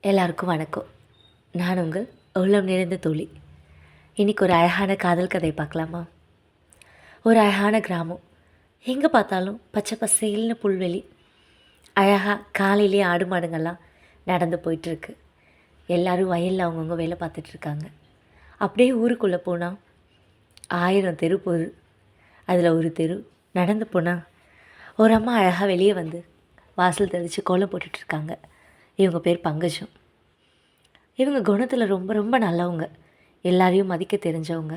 எல்லாருக்கும் வணக்கம். நான் உங்கள் உள்ளம் நிறைந்த தோழி. இன்றைக்கி ஒரு அழகான காதல் கதை பார்க்கலாமா? ஒரு அழகான கிராமம். எங்கே பார்த்தாலும் பச்சை பசேல்னு புல்வெளி. அழகாக காலையிலே ஆடு மாடுங்கள்லாம் நடந்து போயிட்டுருக்கு. எல்லோரும் வயலில் அவங்கவுங்க வேலை பார்த்துட்ருக்காங்க. அப்படியே ஊருக்குள்ளே போனால் 1000 தெரு போகுது. அதில் ஒரு தெரு நடந்து போனால் ஒரு அம்மா அழகாக வெளியே வந்து வாசல் தெளித்து கோலம் போட்டுட்ருக்காங்க. இவங்க பேர் பங்கஜம். இவங்க குணத்தில் ரொம்ப ரொம்ப நல்லவங்க. எல்லாரையும் மதிக்க தெரிஞ்சவங்க,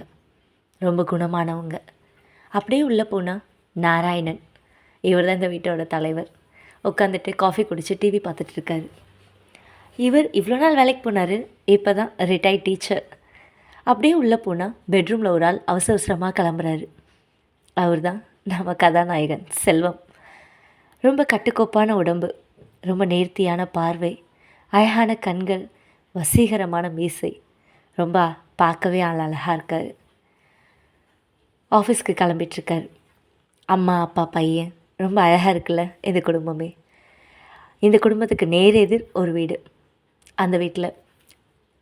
ரொம்ப குணமானவங்க. அப்படியே உள்ளே போனால் நாராயணன், இவர் தான் இந்த வீட்டோட தலைவர். உட்காந்துட்டு காஃபி குடித்து டிவி பார்த்துட்ருக்காரு. இவர் இவ்வளோ நாள் வேலைக்கு போனார், இப்போ தான் ரிட்டையர்ட் டீச்சர். அப்படியே உள்ளே போனால் பெட்ரூமில் ஒரு ஆள் அவசர அவசரமாக கிளம்புறாரு. அவர் தான் நம்ம கதாநாயகன் செல்வம். ரொம்ப கட்டுக்கோப்பான உடம்பு, ரொம்ப நேர்த்தியான பார்வை, அழகான கண்கள், வசீகரமான மீசை. ரொம்ப பார்க்கவே ஆள் அழகாக இருக்கார். ஆஃபீஸ்க்கு கிளம்பிட்டுருக்கார். அம்மா அப்பா பையன், ரொம்ப அழகாக இருக்குல்ல இந்த குடும்பமே. இந்த குடும்பத்துக்கு நேர் எதிர் ஒரு வீடு. அந்த வீட்டில்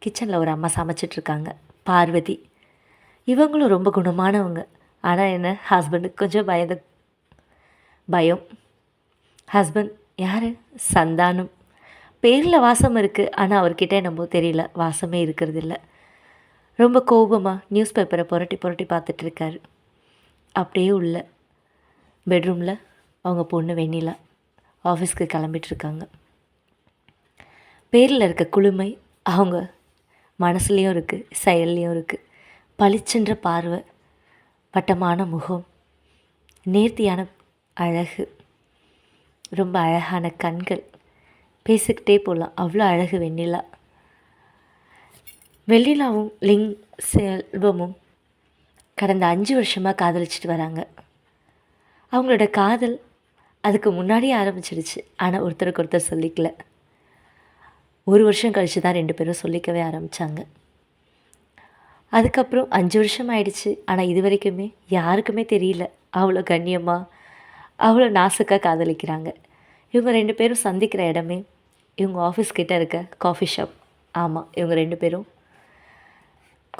கிச்சனில் ஒரு அம்மா சமைச்சிட்ருக்காங்க, பார்வதி. இவங்களும் ரொம்ப குணமானவங்க. ஆனால் என்ன, ஹஸ்பண்டுக்கு கொஞ்சம் பயம். ஹஸ்பண்ட் யார்? சந்தானம். பேரில் வாசம் இருக்குது, ஆனால் அவர்கிட்ட நம்ம தெரியல, வாசமே இருக்கிறதில்ல. ரொம்ப கோபமாக நியூஸ் பேப்பரை புரட்டி புரட்டி பார்த்துட்ருக்காரு. அப்படியே உள்ள பெட்ரூமில் அவங்க பொண்ணு வெண்ணிலா ஆஃபீஸ்க்கு கிளம்பிட்டுருக்காங்க. பேரில் இருக்க குளுமை அவங்க மனசுலேயும் இருக்குது, செயல்லையும் இருக்குது. பளிச்சென்ற பார்வை, வட்டமான முகம், நேர்த்தியான அழகு, ரொம்ப அழகான கண்கள். பேசிக்கிட்டே போகலாம், அவ்வளோ அழகு வெண்ணிலா. வெண்ணிலாவும் செல்வமும் கடந்த 5 வருஷமாக காதலிச்சிட்டு வராங்க. அவங்களோட காதல் அதுக்கு முன்னாடியே ஆரம்பிச்சிடுச்சு. ஆனால் ஒருத்தருக்கு ஒருத்தர் சொல்லிக்கல. 1 வருஷம் கழித்து தான் 2 பேரும் சொல்லிக்கவே ஆரம்பித்தாங்க. அதுக்கப்புறம் 5 வருஷம் ஆயிடுச்சு. ஆனால் இது வரைக்குமே யாருக்குமே தெரியல அவ்வளோ கண்ணியமாக, அவ்வளோ நாசுக்காக காதலிக்கிறாங்க. இவங்க 2 பேரும் சந்திக்கிற இடமே இவங்க ஆஃபீஸ் கிட்டே இருக்க காஃபி ஷாப். ஆமாம், இவங்க 2 பேரும்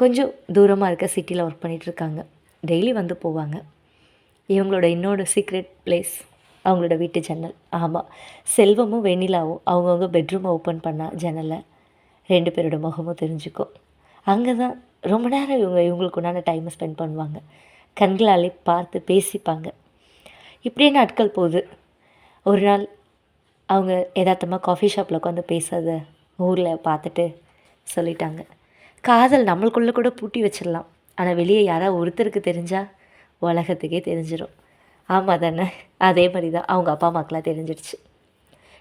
கொஞ்சம் தூரமாக இருக்க சிட்டியில் ஒர்க் பண்ணிகிட்ருக்காங்க. டெய்லி வந்து போவாங்க. இவங்களோட இன்னொரு சீக்ரெட் பிளேஸ் அவங்களோட வீட்டு ஜன்னல். ஆமாம், செல்வமும் வெண்ணிலாவும் அவங்கவுங்க பெட்ரூமை ஓப்பன் பண்ணால் ஜன்னலை 2 பேரோட முகமும் தெரிஞ்சுக்கும். அங்கே தான் ரொம்ப நேரம் இவங்களுக்கு உண்டான டைமை ஸ்பெண்ட் பண்ணுவாங்க. கண்களாலே பார்த்து பேசிப்பாங்க. இப்படியே நாட்கள் போகுது. ஒரு நாள் அவங்க யதார்த்தமாக காஃபி ஷாப்பில் உட்காந்து பேசாத ஊரில் பார்த்துட்டு சொல்லிட்டாங்க, காதல் நம்மளுக்குள்ளே கூட பூட்டி வச்சிடலாம், ஆனால் வெளியே யாராவது ஒருத்தருக்கு தெரிஞ்சால் உலகத்துக்கே தெரிஞ்சிடும். ஆமாம் தானே? அதே மாதிரி தான் அவங்க அப்பா அம்மாக்கெலாம் தெரிஞ்சிடுச்சு.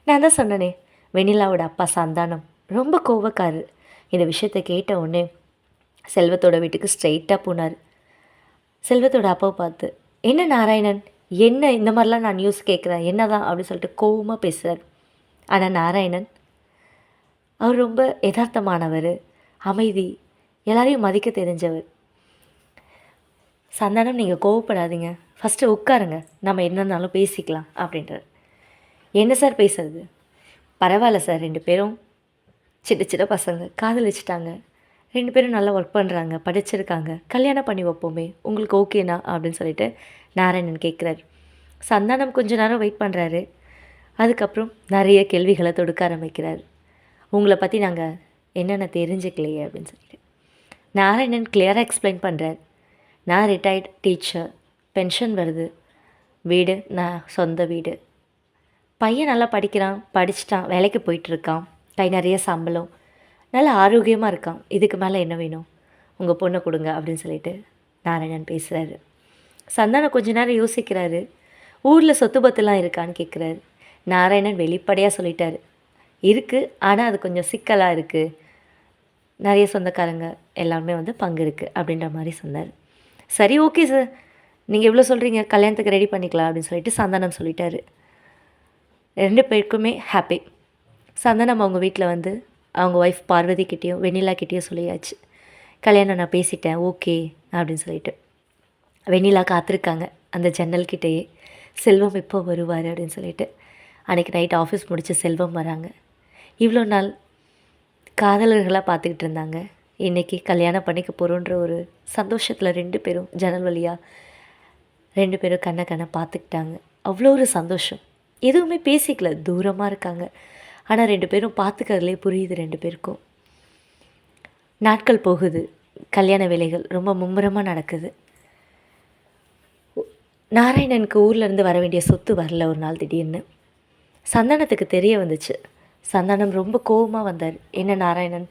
நான் தான் சொன்னனே, வெண்ணிலாவோட அப்பா சந்தானம் ரொம்ப கோவக்காரர். இந்த விஷயத்தை கேட்ட உடனே செல்வத்தோட வீட்டுக்கு ஸ்ட்ரெயிட்டாக போனார். செல்வத்தோட அப்பாவை பார்த்து, என்ன நாராயணன், என்ன இந்த மாதிரிலாம் நான் நியூஸ் கேட்குறேன், என்ன தான் அப்படின்னு சொல்லிட்டு கோவமாக பேசுகிறார். ஆனால் நாராயணன் அவர் ரொம்ப யதார்த்தமானவர், அமைதி, எல்லாரையும் மதிக்க தெரிஞ்சவர். சந்தானம், நீங்கள் கோவப்படாதீங்க, ஃபஸ்ட்டு உட்காருங்க, நம்ம என்னன்னாலும் பேசிக்கலாம் அப்படின்றார். என்ன சார் பேசுறது? பரவாயில்ல சார், 2 பேரும் சின்ன பசங்க, காதலிச்சிட்டாங்க, 2 பேரும் நல்லா ஒர்க் பண்ணுறாங்க, படிச்சிருக்காங்க, கல்யாணம் பண்ணி வைப்போமே, உங்களுக்கு ஓகேனா அப்படின்னு சொல்லிட்டு நாராயணன் கேட்குறாரு. சந்தானம் கொஞ்ச நேரம் வெயிட் பண்ணுறாரு. அதுக்கப்புறம் நிறைய கேள்விகளை தொடுக்க ஆரம்பிக்கிறார். உங்களை பற்றி நாங்கள் என்னென்ன தெரிஞ்சுக்கலையே அப்படின்னு சொல்லிட்டு நாராயணன் கிளியராக எக்ஸ்பிளைன் பண்ணுறார். நான் ரிட்டையர்ட் டீச்சர், பென்ஷன் வருது, வீடு நான் சொந்த வீடு, பையன் நல்லா படிக்கிறான், படிச்சுட்டான், வேலைக்கு போயிட்டுருக்கான், கை நிறைய சம்பளம், நல்லா ஆரோக்கியமாக இருக்கான், இதுக்கு மேலே என்ன வேணும், உங்கள் பொண்ணை கொடுங்க அப்படின்னு சொல்லிட்டு நாராயணன் பேசுகிறாரு. சந்தானம் கொஞ்ச நேரம் யோசிக்கிறாரு. ஊரில் சொத்து பத்துலாம் இருக்கான்னு கேட்குறாரு. நாராயணன் வெளிப்படையாக சொல்லிட்டார், இருக்குது, ஆனால் அது கொஞ்சம் சிக்கலாக இருக்குது, நிறைய சொந்தக்காரங்க எல்லாருமே வந்து பங்கு இருக்குது அப்படின்ற மாதிரி சொன்னார். சரி, ஓகே சார், நீங்கள் எவ்வளோ சொல்கிறீங்க, கல்யாணத்துக்கு ரெடி பண்ணிக்கலாம் அப்படின்னு சொல்லிட்டு சந்தானம் சொல்லிட்டாரு. 2 பேருக்குமே ஹாப்பி. சந்தானம் அவங்க வீட்டில் வந்து அவங்க ஒய்ஃப் பார்வதிக்கிட்டேயும் வெண்ணிலாக்கிட்டேயும் சொல்லியாச்சு, கல்யாணம் நான் பேசிட்டேன், ஓகே அப்படின்னு சொல்லிட்டு. வெண்ணிலா காத்திருக்காங்க அந்த ஜன்னல்கிட்டேயே, செல்வம் எப்போ வருவார் அப்படின்னு சொல்லிட்டு. அன்றைக்கி நைட் ஆஃபீஸ் முடித்து செல்வம் வராங்க. இவ்வளோ நாள் காதலர்களாக பார்த்துக்கிட்டு இருந்தாங்க. இன்றைக்கி கல்யாணம் பண்ணிக்க போகிறோன்ற ஒரு சந்தோஷத்தில் 2 பேரும் ஜன்னல் வழியாக 2 பேரும் கண்ண கண்ண பார்த்துக்கிட்டாங்க. அவ்வளோ ஒரு சந்தோஷம். எதுவுமே பேசிக்கல, தூரமாக இருக்காங்க. ஆனால் 2 பேரும் பார்த்துக்கிறதுலே புரியுது 2 பேருக்கும். நாட்கள் போகுது. கல்யாண வேலைகள் ரொம்ப மும்முரமாக நடக்குது. நாராயணனுக்கு ஊர்லேருந்து வர வேண்டிய சொத்து வரல ஒரு நாள் திடீர்னு. சந்தானத்துக்கு தெரிய வந்துச்சு. சந்தானம் ரொம்ப கோவமாக வந்தார். என்ன நாராயணன்,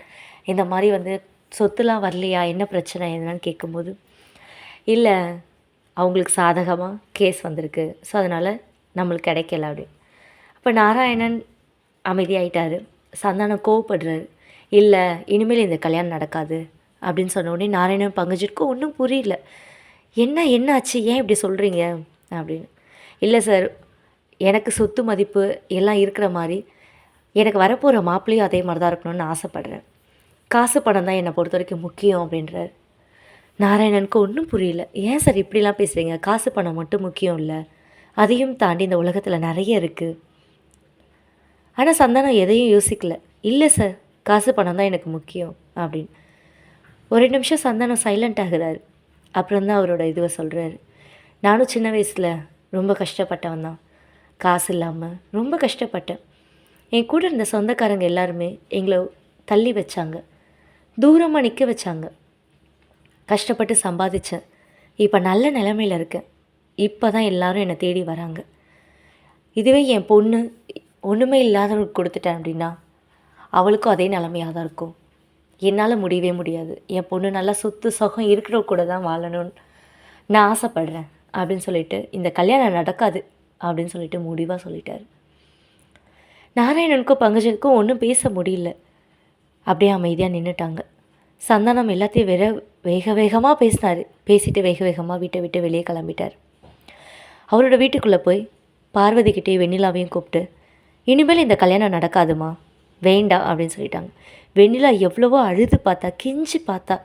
இந்த மாதிரி சொத்துலாம் வரலையா, என்ன பிரச்சனை என்னன்னு கேட்கும்போது, இல்லை அவங்களுக்கு சாதகமாக கேஸ் வந்திருக்கு, ஸோ அதனால் நம்மளுக்கு கிடைக்கல அப்படி. அப்போ நாராயணன் அமைதியாயிட்டார். சந்தானம் கோவப்படுறாரு. இல்லை இனிமேல் இந்த கல்யாணம் நடக்காது அப்படின்னு சொன்ன உடனே நாராயணன் பங்கஜிற்கும் ஒன்றும் புரியல. என்ன ஆச்சு, ஏன் இப்படி சொல்கிறீங்க அப்படின்னு. இல்லை சார், எனக்கு சொத்து மதிப்பு எல்லாம் இருக்கிற மாதிரி எனக்கு வரப்போகிற மாப்பிள்ளையும் அதே மாதிரி தான் இருக்கணும்னு ஆசைப்பட்றேன். காசு பணம் தான் என்னை பொறுத்த வரைக்கும் முக்கியம் அப்படின்றார். நாராயணனுக்கு ஒன்றும் புரியல. ஏன் சார் இப்படிலாம் பேசுகிறீங்க, காசு பணம் மட்டும் முக்கியம் இல்லை, அதையும் தாண்டி இந்த உலகத்தில் நிறைய இருக்குது. ஆனால் சந்தானம் எதையும் யோசிக்கல. இல்லை சார், காசு பணம் தான் எனக்கு முக்கியம் அப்படின்னு. ஒரு நிமிஷம் சந்தானம் சைலண்ட் ஆகுறாரு. அப்புறம் தான் அவரோட இதுவை சொல்கிறாரு. நானும் சின்ன வயசில் ரொம்ப கஷ்டப்பட்டவன் தான். காசு இல்லாமல் ரொம்ப கஷ்டப்பட்டேன். என் கூட இருந்த சொந்தக்காரங்க எல்லாருமே எங்களை தள்ளி வச்சாங்க, தூரமாக நிற்க வச்சாங்க. கஷ்டப்பட்டு சம்பாதிச்சேன். இப்போ நல்ல நிலைமையில் இருக்கேன். இப்போ தான் எல்லோரும் என்னை தேடி வராங்க. இதுவே என் பொண்ணு ஒன்றுமே இல்லாதவங்களுக்கு கொடுத்துட்டேன் அப்படின்னா அவளுக்கும் அதே நிலைமையாக தான் இருக்கும். என்னால் முடியவே முடியாது. என் பொண்ணு நல்லா சொத்து சுகம் இருக்கிற கூட தான் வாழணும்னு நான் ஆசைப்பட்றேன் அப்படின்னு சொல்லிட்டு, இந்த கல்யாணம் நடக்காது அப்படின்னு சொல்லிட்டு முடிவாக சொல்லிட்டார். நாராயணனுக்கும் பங்கஜனுக்கும் ஒன்றும் பேச முடியல. அப்படியே அமைதியாக நின்றுட்டாங்க. சந்தானம் எல்லாத்தையும் வேகமாக பேசினார். பேசிட்டு வேகமாக வீட்டை விட்டு வெளியே கிளம்பிட்டார். அவரோட வீட்டுக்குள்ளே போய் பார்வதிக்கிட்டே வெண்ணிலாவையும் கூப்பிட்டு, இனிமேல் இந்த கல்யாணம் நடக்காதுமா, வேண்டாம் அப்படின்னு சொல்லிட்டாங்க. வெண்ணிலா எவ்வளவோ அழுது பார்த்தா, கெஞ்சி பார்த்தா,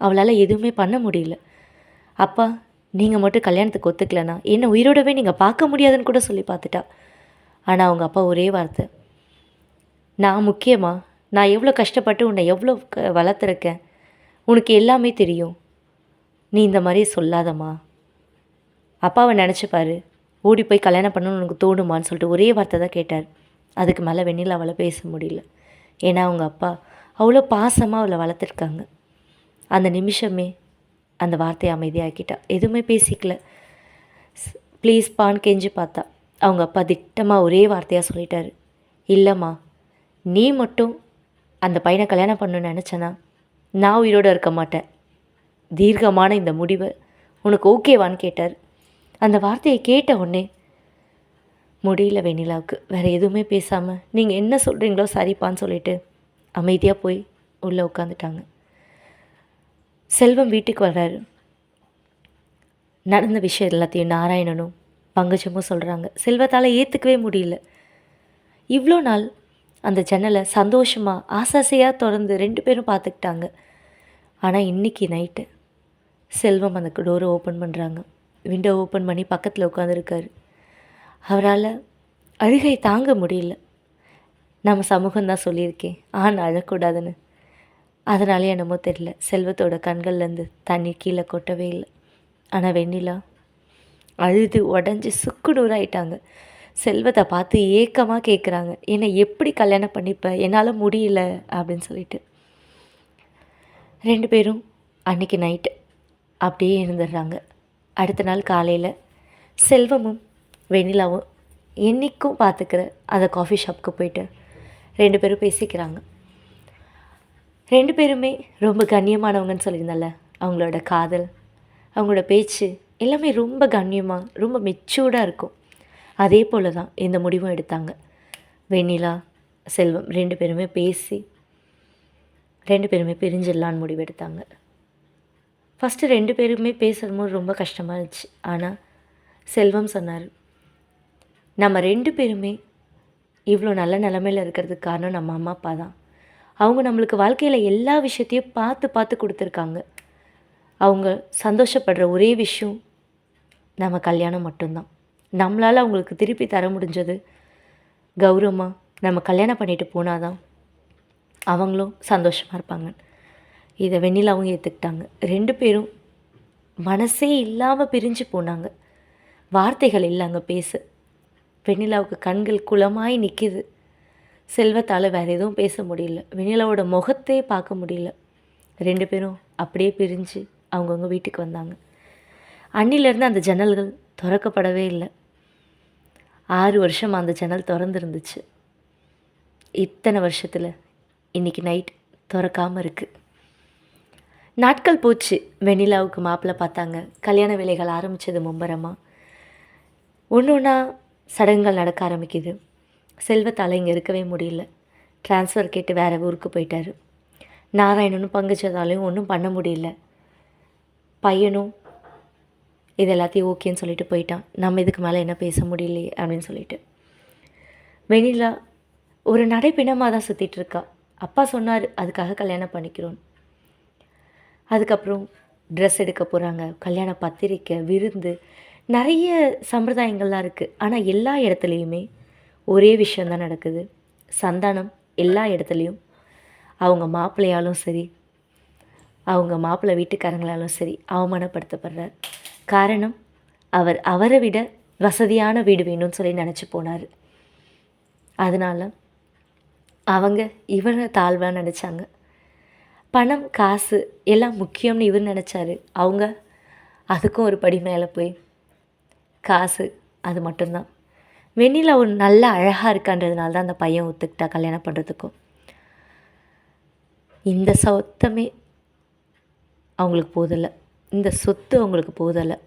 அவளால் எதுவுமே பண்ண முடியல. அப்பா, நீங்கள் மட்டும் கல்யாணத்துக்கு ஒத்துக்கலனா என்னை உயிரோடவே நீங்கள் பார்க்க முடியாதுன்னு கூட சொல்லி பார்த்துட்டா. ஆனால் அவங்க அப்பா ஒரே வார்த்தை, நான் முக்கியமா, நான் எவ்வளோ கஷ்டப்பட்டு உன்னை எவ்வளோ வளர்த்துருக்கேன், உனக்கு எல்லாமே தெரியும், நீ இந்த மாதிரி சொல்லாதம்மா. அப்பாவை நினச்சிப்பாரு, ஓடி போய் கல்யாணம் பண்ணணும்னு உனக்கு தோணுமான்னு சொல்லிட்டு ஒரே வார்த்தை தான் கேட்டார். அதுக்கு மேலே வெண்ணிலாவால் பேச முடியல. ஏன்னா அவங்க அப்பா அவ்வளோ பாசமாக அவளை வளர்த்துருக்காங்க. அந்த நிமிஷமே அந்த வார்த்தையை அமைதியாக்கிட்டா. எதுவுமே பேசிக்கல. ப்ளீஸ்பான்னு கெஞ்சி பார்த்தா. அவங்க அப்பா திட்டமாக ஒரே வார்த்தையாக சொல்லிட்டாரு, இல்லைம்மா, நீ மட்டும் அந்த பையனை கல்யாணம் பண்ணணும்னு நினச்சேன்னா நான் உயிரோடு இருக்க மாட்டேன். தீர்க்கமான இந்த முடிவை உனக்கு ஓகேவான்னு கேட்டார். அந்த வார்த்தையை கேட்ட உடனே முடியல வெண்ணிலாவுக்கு. வேறு எதுவுமே பேசாமல், நீங்கள் என்ன சொல்கிறீங்களோ சரிப்பான்னு சொல்லிட்டு அமைதியாக போய் உள்ளே உட்காந்துட்டாங்க. செல்வம் வீட்டுக்கு வர்றாரு. நடந்த விஷயம் எல்லாத்தையும் நாராயணனும் பங்கஜமும் சொல்கிறாங்க. செல்வத்தால் ஏற்றுக்கவே முடியல. இவ்வளோ நாள் அந்த ஜன்னலை சந்தோஷமாக ஆசாசையாக திறந்து 2 பேரும் பார்த்துக்கிட்டாங்க. ஆனால் இன்றைக்கி நைட்டு செல்வம் அந்த டோரை ஓப்பன் பண்ணுறாங்க. விண்டோ ஓப்பன் பண்ணி பக்கத்தில் உட்காந்துருக்காரு. அவரால் அழுகை தாங்க முடியல. நம்ம சமூகம்தான் சொல்லியிருக்கேன், ஆண் அழக்கூடாதுன்னு. அதனாலே என்னமோ தெரியல, செல்வத்தோட கண்கள்லேருந்து தண்ணி கீழே கொட்டவே இல்லை. ஆனால் வெண்ணிலா அழுது உடஞ்சி சுக்குநூறாயிட்டாங்க. செல்வத்தை பார்த்து ஏக்கமாக கேட்குறாங்க, என்னை எப்படி கல்யாணம் பண்ணிப்ப, என்னால் முடியல அப்படின்னு சொல்லிட்டு. 2 பேரும் அன்றைக்கி நைட்டு அப்படியே இருந்துடுறாங்க. அடுத்த நாள் காலையில் செல்வமும் வெண்ணிலாவும் என்றைக்கும் பார்த்துக்கிற அந்த காஃபி ஷாப்புக்கு போயிட்டு 2 பேரும் பேசிக்கிறாங்க. 2 பேருமே ரொம்ப கண்ணியமானவங்கன்னு சொல்லியிருந்தால, அவங்களோட காதல், அவங்களோட பேச்சு எல்லாமே ரொம்ப கண்ணியமாக ரொம்ப மெச்சூர்டாக இருக்கும். அதே போல் தான் இந்த முடிவும் எடுத்தாங்க. வெண்ணிலா செல்வம் 2 பேருமே பேசி 2 பேருமே பிரிஞ்சிடலான்னு முடிவு எடுத்தாங்க. ஃபஸ்ட்டு 2 பேருமே பேசும்போது ரொம்ப கஷ்டமாக இருந்துச்சு. ஆனால் செல்வம் சொன்னார், நம்ம 2 பேருமே இவ்வளோ நல்ல நிலமையில் இருக்கிறதுக்கு காரணம் நம்ம அம்மா அப்பா தான். அவங்க நம்மளுக்கு வாழ்க்கையில் எல்லா விஷயத்தையும் பார்த்து கொடுத்துருக்காங்க. அவங்க சந்தோஷப்படுற ஒரே விஷயம் நம்ம கல்யாணம் மட்டும்தான். நம்மளால் அவங்களுக்கு திருப்பி தர முடிஞ்சது கௌரவமாக நம்ம கல்யாணம் பண்ணிட்டு போனால் தான் அவங்களும் சந்தோஷமாக இருப்பாங்க. இதை வெண்ணிலாவும் ஏற்றுக்கிட்டாங்க. 2 பேரும் மனசே இல்லாமல் பிரிஞ்சு போனாங்க. வார்த்தைகள் இல்லைங்க பேச. வெண்ணிலாவுக்கு கண்கள் குளமாய் நிற்கிது. செல்வத்தால் வேறு எதுவும் பேச முடியல. வெண்ணிலாவோட முகத்தையே பார்க்க முடியல. 2 பேரும் அப்படியே பிரிஞ்சு அவங்கவுங்க வீட்டுக்கு வந்தாங்க. அன்னிலேருந்து அந்த ஜன்னல்கள் திறக்கப்படவே இல்லை. 6 வருஷம் அந்த ஜன்னல் திறந்துருந்துச்சு. இத்தனை வருஷத்தில் இன்றைக்கி நைட் திறக்காமல் இருக்குது. நாட்கள் போச்சு. வெண்ணிலாவுக்கு மாப்பிள்ளை பார்த்தாங்க. கல்யாண வேலைகள் ஆரம்பித்தது மும்பரமாக. ஒன்று ஒன்றா சடங்குகள் நடக்க ஆரம்பிக்குது. செல்வத்தால் இங்கே இருக்கவே முடியல. ட்ரான்ஸ்ஃபர் கேட்டு வேறு ஊருக்கு போயிட்டார். நாராயணனும் பங்குச்சதாலையும் ஒன்றும் பண்ண முடியல. பையனும் இது எல்லாத்தையும் ஓகேன்னு சொல்லிட்டு போயிட்டான். நம்ம இதுக்கு மேலே என்ன பேச முடியலையே அப்படின்னு சொல்லிட்டு வெண்ணிலா ஒரு நடைப்பிணமாக தான் சுற்றிட்டுருக்கா. அப்பா சொன்னார் அதுக்காக கல்யாணம் பண்ணிக்கிறோம். அதுக்கப்புறம் ட்ரெஸ் எடுக்க போகிறாங்க, கல்யாண பத்திரிக்கை, விருந்து, நிறைய சம்பிரதாயங்கள்லாம் இருக்குது. ஆனால் எல்லா இடத்துலையுமே ஒரே விஷயந்தான் நடக்குது. சந்தானம் எல்லா இடத்துலையும் அவங்க மாப்பிள்ளையாலும் சரி, அவங்க மாப்பிள்ளை வீட்டுக்காரங்களாலும் சரி அவமானப்படுத்தப்படுறார். காரணம், அவரை விட வசதியான வீடு வேணும்னு சொல்லி நினச்சி போனார். அதனால் அவங்க இவரை தாழ்வாக நினச்சாங்க. பணம், காசு எல்லாம் முக்கியம்னு இவர் நினச்சாரு. அவங்க அதுக்கும் ஒரு படி மேலே போய் காசு அது மட்டும்தான். வெண்ணிலா ஒரு நல்ல அழகாக இருக்கான்றதுனால தான் அந்த பையன் ஒத்துக்கிட்டா கல்யாணம் பண்ணுறதுக்கும். இந்த சொத்தமே அவங்களுக்கு போதில்லை, இந்த சொத்து அவங்களுக்கு போதில்லை.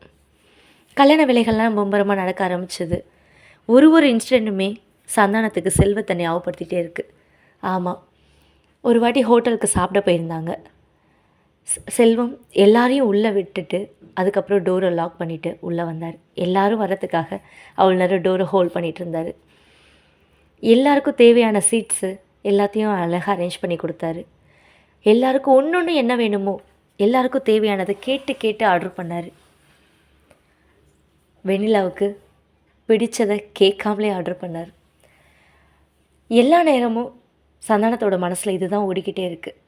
கல்யாண வேலைகள்லாம் மும்பரமாக நடக்க ஆரம்பிச்சது. ஒரு இன்சிடெண்ட்டுமே சந்தானத்துக்கு செல்வத்தை ஞாபகப்படுத்திகிட்டே இருக்குது. ஆமாம், ஒரு வாட்டி ஹோட்டலுக்கு சாப்பிட போயிருந்தாங்க. செல்வம் எல்லாரையும் உள்ளே விட்டுட்டு அதுக்கப்புறம் டோரை லாக் பண்ணிவிட்டு உள்ளே வந்தார். எல்லோரும் வர்றதுக்காக அவ்வளோ நேரம் டோரை ஹோல்ட் பண்ணிகிட்டு இருந்தார். எல்லாருக்கும் தேவையான சீட்ஸு எல்லாத்தையும் அழகாக அரேஞ்ச் பண்ணி கொடுத்தாரு. எல்லாருக்கும் ஒன்று என்ன வேணுமோ எல்லாருக்கும் தேவையானதை கேட்டு கேட்டு ஆர்டர் பண்ணார். வெண்ணிலாவுக்கு பிடிச்சதை கேட்காமலே ஆர்டர் பண்ணார். எல்லா நேரமும் சந்தானத்தோட மனசில் இதுதான் ஓடிக்கிட்டே இருக்குது.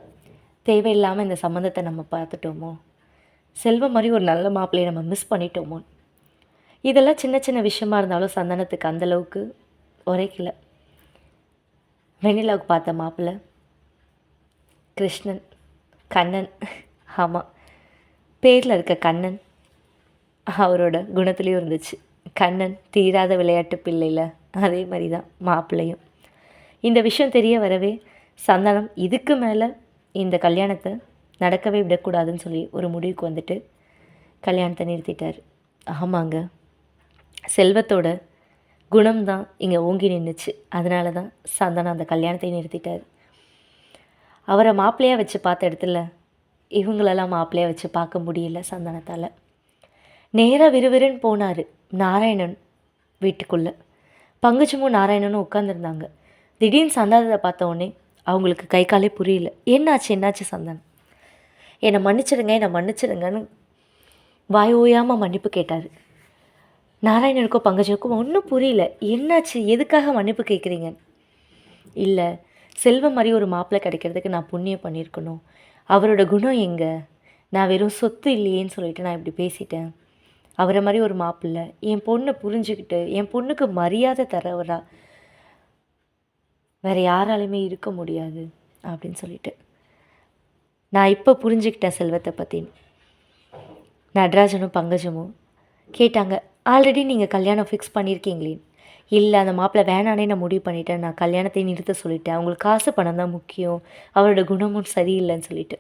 தேவையில்லாமல் இந்த சம்மந்தத்தை நம்ம பார்த்துட்டோமோ, செல்வம் மாதிரி ஒரு நல்ல மாப்பிள்ளையை நம்ம மிஸ் பண்ணிட்டோமோ. இதெல்லாம் சின்ன சின்ன விஷயமா இருந்தாலும் சந்தானத்துக்கு அந்தளவுக்கு உரைக்கல. வெண்ணிலாவுக்கு பார்த்த மாப்பிள்ளை கிருஷ்ணன், கண்ணன். ஆமாம், பேரில் இருக்க கண்ணன் அவரோட குணத்துலேயும் இருந்துச்சு. கண்ணன் தீராத விளையாட்டு பிள்ளையில் அதே மாதிரி தான் மாப்பிள்ளையும். இந்த விஷயம் தெரிய வரவே சந்தானம் இதுக்கு மேலே இந்த கல்யாணத்தை நடக்கவே விடக்கூடாதுன்னு சொல்லி ஒரு முடிவுக்கு வந்துட்டு கல்யாணத்தை நிறுத்திட்டார். ஆமாங்க, செல்வத்தோட குணம்தான் இங்கே ஓங்கி நின்றுச்சு. அதனால தான் சந்தானம் அந்த கல்யாணத்தை நிறுத்திட்டார். அவரை மாப்பிள்ளையாக வச்சு பார்த்த இடத்துல இவங்களெல்லாம் மாப்பிள்ளையாக வச்சு பார்க்க முடியல சந்தானத்தால். நேராக விறுவிறுன்னு போனார் நாராயணன் வீட்டுக்குள்ளே. பங்குச்சமும் நாராயணனும் உட்காந்துருந்தாங்க. திடீர்னு சந்தானத்தை பார்த்த உடனே அவங்களுக்கு கை காலே புரியல. என்னாச்சு சந்தானம்? என்னை மன்னிச்சிடுங்கன்னு வாய் ஓயாமல் மன்னிப்பு கேட்டார். நாராயணனுக்கும் பங்கஜனுக்கும் ஒன்றும் புரியல. என்னாச்சு, எதுக்காக மன்னிப்பு கேட்குறீங்க? இல்லை, செல்வம் மாதிரி ஒரு மாப்பிள்ளை கிடைக்கிறதுக்கு நான் புண்ணியம் பண்ணியிருக்கணும். அவரோட குணம் எங்கே? நான் வெறும் சொத்து இல்லையேன்னு சொல்லிட்டு நான் இப்படி பேசிட்டேன். அவரை மாதிரி ஒரு மாப்பிள்ளை என் பொண்ணை புரிஞ்சுக்கிட்டு என் பொண்ணுக்கு மரியாதை தரவரா வேறு யாராலையுமே இருக்க முடியாது அப்படின்னு சொல்லிட்டு நான் இப்போ புரிஞ்சுக்கிட்டேன் செல்வத்தை பற்றி. நடராஜனும் பங்கஜமும் கேட்டாங்க, ஆல்ரெடி நீங்கள் கல்யாணம் ஃபிக்ஸ் பண்ணியிருக்கீங்களே? இல்லை, அந்த மாப்பிள்ளை வேணானே நான் முடிவு பண்ணிட்டேன், நான் கல்யாணத்தை நிறுத்த சொல்லிட்டேன், அவங்களுக்கு காசு பணம் தான் முக்கியம், அவரோட குணமும் சரியில்லைன்னு சொல்லிட்டு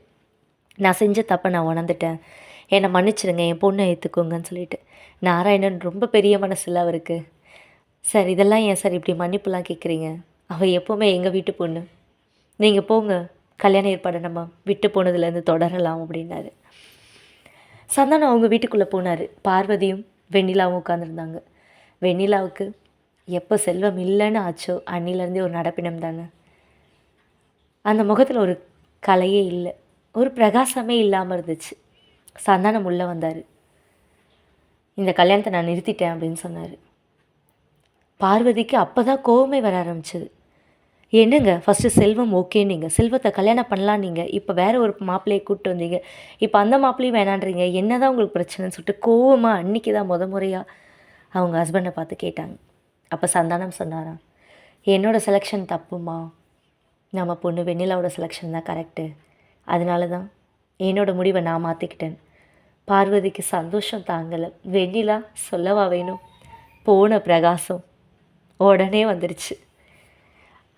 நான் செஞ்ச தப்பை நான் உணர்ந்துட்டேன், என்னை மன்னிச்சிடுங்க, என் பொண்ணை ஏற்றுக்கோங்கன்னு சொல்லிட்டு. நாராயணன் ரொம்ப பெரிய மனசில் அவருக்கு, சார் இதெல்லாம் ஏன் சார் இப்படி மன்னிப்புலாம் கேட்குறீங்க? அவள் எப்போவுமே எங்கள் வீட்டு பொண்ணு, நீங்கள் போங்க, கல்யாண ஏற்பாடை நம்ம விட்டு போனதுலேருந்து தொடரலாம் அப்படின்னாரு. சந்தானம் அவங்க வீட்டுக்குள்ளே போனார். பார்வதியும் வெண்ணிலாவும் உட்காந்துருந்தாங்க. வெண்ணிலாவுக்கு எப்போ செல்வம் இல்லைன்னு ஆச்சோ அன்னிலேருந்தே ஒரு நடப்பினம் தானே. அந்த முகத்தில் ஒரு கலையே இல்லை, ஒரு பிரகாசமே இல்லாமல் இருந்துச்சு. சந்தானம் உள்ளே வந்தார். இந்த கல்யாணத்தை நான் நிறுத்திட்டேன் அப்படின்னு சொன்னார். பார்வதிக்கு அப்போ தான் கோவமே வர ஆரம்பிச்சது. என்னங்க ஃபஸ்ட்டு செல்வம் ஓகேன்னீங்க. செல்வத்த கல்யாணம் பண்ணலாம் நீங்க. இப்ப வேற ஒரு மாப்பிள்ளைய கூட்டு வந்தீங்க. இப்ப அந்த மாப்பிள்ளையும் வேணான்றீங்க. என்னதான் உங்களுக்கு பிரச்சனைன்னு சொல்லிட்டு கோவமா அன்னைக்கு தான் முறையா அவங்க ஹஸ்பண்ட பார்த்து கேட்டாங்க. அப்ப சந்தானம் சொன்னாராம், "என்னோட செலக்ஷன் தப்பும்மா. நம்ம பொண்ணு வெண்ணிலாவோட செலக்ஷன் தான் கரெக்ட்டு. அதனால தான் என்னோட முடிவ நான் மாத்திக்கிட்டேன்." பார்வதிக்கு சந்தோஷம் தாங்கல. வெண்ணிலா சொல்லவா வேணும்? போன பிரகாசம் உடனே வந்துருச்சு.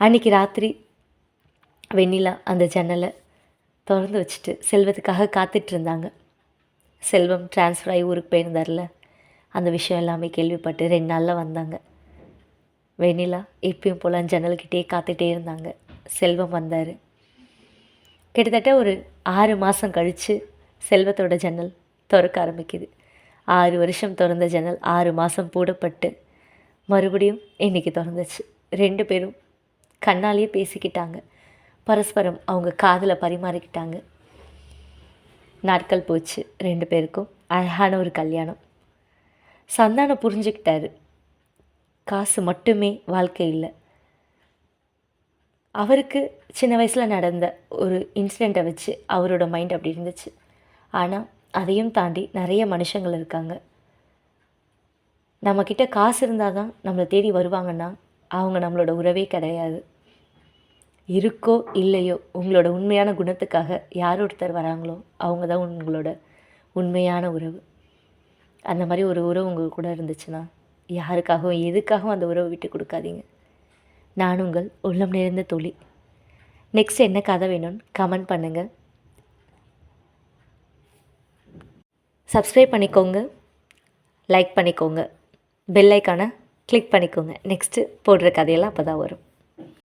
அன்றைக்கி ராத்திரி வெண்ணிலா அந்த ஜன்னலை திறந்து வச்சுட்டு செல்வத்துக்காக காத்துட்ருந்தாங்க. செல்வம் ட்ரான்ஸ்ஃபர் ஆகி ஊருக்கு போயிருந்தார்ல, அந்த விஷயம் எல்லாமே கேள்விப்பட்டு 2 நாளில் வந்தாங்க. வெண்ணிலா எப்பயும் போல் ஜன்னல்கிட்டே காத்துட்டே இருந்தாங்க. செல்வம் வந்தார். கிட்டத்தட்ட ஒரு 6 மாதம் கழித்து செல்வத்தோட ஜன்னல் திறக்க ஆரம்பிக்குது. 6 வருஷம் திறந்த ஜன்னல் 6 மாதம் பூடப்பட்டு மறுபடியும் இன்றைக்கி திறந்துச்சு. 2 பேரும் கண்ணாலேயே பேசிக்கிட்டாங்க. பரஸ்பரம் அவங்க காதில் பரிமாறிக்கிட்டாங்க. நாட்கள் போச்சு. 2 பேருக்கும் அழகான ஒரு கல்யாணம். சந்தானம் புரிஞ்சுக்கிட்டாரு, காசு மட்டுமே வாழ்க்கை இல்லை. அவருக்கு சின்ன வயசில் நடந்த ஒரு இன்சிடெண்ட்டை வச்சு அவரோட மைண்ட் அப்படி இருந்துச்சு. ஆனால் அதையும் தாண்டி நிறைய மனுஷங்கள் இருக்காங்க. நம்மக்கிட்ட காசு இருந்தால் தான் நம்மளை தேடி வருவாங்கன்னா அவங்க நம்மளோட உறவே கிடையாது. இருக்கோ இல்லையோ உங்களோட உண்மையான குணத்துக்காக யார் ஒருத்தர் வராங்களோ அவங்க தான் உங்களோட உண்மையான உறவு. அந்த மாதிரி ஒரு உறவு உங்கள் கூட இருந்துச்சுன்னா யாருக்காகவும் எதுக்காகவும் அந்த உறவை விட்டு கொடுக்காதீங்க. நான் உங்கள் உள்ளம் நிறைந்த தோழி. நெக்ஸ்ட் என்ன கதை வேணும்னு கமெண்ட் பண்ணுங்கள். சப்ஸ்கிரைப் பண்ணிக்கோங்க, லைக் பண்ணிக்கோங்க, பெல் ஐக்கானை கிளிக் பண்ணிக்கோங்க. நெக்ஸ்ட்டு போடுற கதையெல்லாம் அப்போ தான் வரும்.